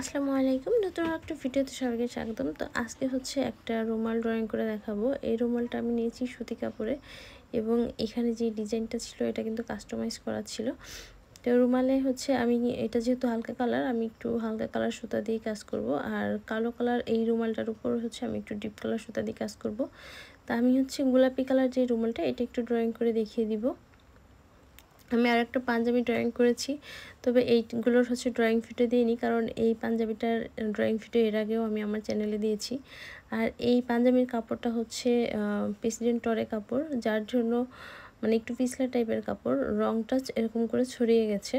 আসসালামু আলাইকুম, নতুন একটা ভিডিওতে সবাইকে স্বাগতম। তো আজকে হচ্ছে একটা রুমাল ড্রয়িং করে দেখাবো। এই রুমালটা আমি নিয়েছি সুতি কাপড়ে এবং এখানে যে ডিজাইনটা ছিল এটা কিন্তু কাস্টমাইজ করা ছিল। তো রুমালে হচ্ছে আমি এটা যেহেতু হালকা কালার, আমি একটু হালকা কালার সুতা দিয়ে কাজ করব। আর কালো কালার এই রুমালটার উপর হচ্ছে আমি একটু ডিপ কালার সুতা দিয়ে কাজ করব। তা আমি হচ্ছে গোলাপি কালার যে রুমালটা এটা একটু ড্রয়িং করে দেখিয়ে দিব। আমি আরেকটা পাঞ্জাবি ড্রয়িং করেছি, তবে এইগুলোর হচ্ছে ড্রয়িং ভিডিও দিইনি, কারণ এই পাঞ্জাবিটার ড্রয়িং ভিডিও এর আগেও আমি আমার চ্যানেলে দিয়েছি। আর এই পাঞ্জাবির কাপড়টা হচ্ছে প্রেসিডেন্ট টরে কাপড়, যার জন্য মানে একটু পিছলা টাইপের কাপড়, রংটা এরকম করে ছড়িয়ে গেছে।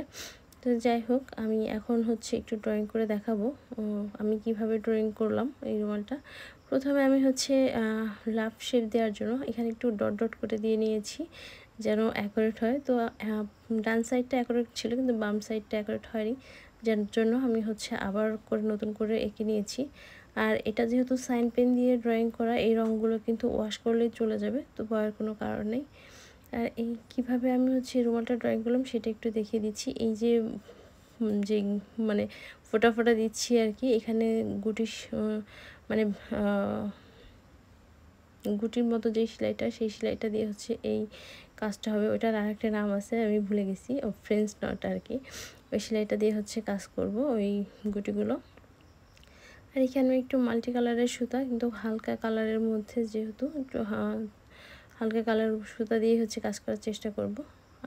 তো যাই হোক, আমি এখন হচ্ছে একটু ড্রয়িং করে দেখাবো আমি কিভাবে ড্রয়িং করলাম এই রুমালটা। প্রথমে আমি হচ্ছে লাভ শেপ দেওয়ার জন্য এখানে একটু ডট ডট করে দিয়ে নিয়েছি যেন অ্যাকুরেট হয়। তো ডান সাইডটা অ্যাকুরেট ছিল কিন্তু বাম সাইডটা অ্যাকুরেট হয়নি, যার জন্য আমি হচ্ছে আবার করে নতুন করে এঁকে নিয়েছি। আর এটা যেহেতু সাইন পেন দিয়ে ড্রয়িং করা, এই রঙগুলো কিন্তু ওয়াশ করলেই চলে যাবে, তো ভয়ের কোনো কারণ নেই। আর এই কীভাবে আমি হচ্ছে রুমালটা ড্রয়িং করলাম সেটা একটু দেখিয়ে দিচ্ছি। এই যে যে মানে ফোঁটা ফোঁটা দিচ্ছি আর কি, এখানে গুটি মানে গুটির মতো যে সেলাইটা, সেই সেলাইটা দিয়ে হচ্ছে এই কাজটা হবে। ওইটার আরেকটা নাম আছে, আমি ভুলে গেছি, ফ্রেঞ্চ নট আর কি। ওই সেলাইটা দিয়ে হচ্ছে কাজ করব ওই গুটিগুলো। আর এখানে একটু মাল্টি কালারের সুতা, কিন্তু হালকা কালারের মধ্যে, যেহেতু একটু হালকা কালার সুতা দিয়ে হচ্ছে কাজ করার চেষ্টা করব।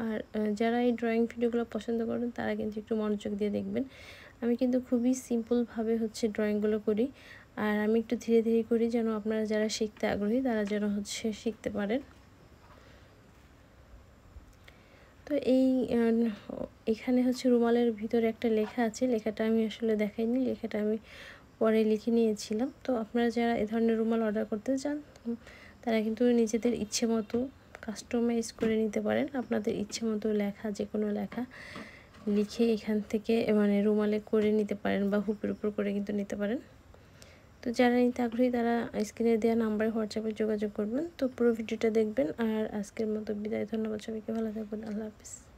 আর যারা এই ড্রয়িং ভিডিওগুলো পছন্দ করেন তারা কিন্তু একটু মনোযোগ দিয়ে দেখবেন। আমি কিন্তু খুবই সিম্পলভাবে হচ্ছে ড্রয়িংগুলো করি, আর আমি একটু ধীরে ধীরে করি যেন আপনারা যারা শিখতে আগ্রহী তারা যেন হচ্ছে শিখতে পারেন। তো এখানে হচ্ছে রুমালের ভিতরে একটা লেখা আছে, লেখাটা আমি আসলে দেখাইনি, লেখাটা আমি পরে লিখে নিয়েছিলাম। তো আপনারা যারা এ ধরনের রুমাল অর্ডার করতে চান তারা কিন্তু নিজেদের ইচ্ছে মতো কাস্টমাইজ করে নিতে পারেন। আপনাদের ইচ্ছে মতো লেখা, যে কোনো লেখা লিখে এখান থেকে মানে রুমালে করে নিতে পারেন, বা হুপের উপর করে কিন্তু নিতে পারেন। তো যারা নিতে আগ্রহী তারা স্ক্রিনে দেওয়া নাম্বারে হোয়াটসঅ্যাপে যোগাযোগ করবেন। তো পুরো ভিডিওটা দেখবেন। আর আজকের মতো বিদায়, ধন্যবাদ সবাইকে, ভালো থাকবেন, আল্লাহ হাফিজ।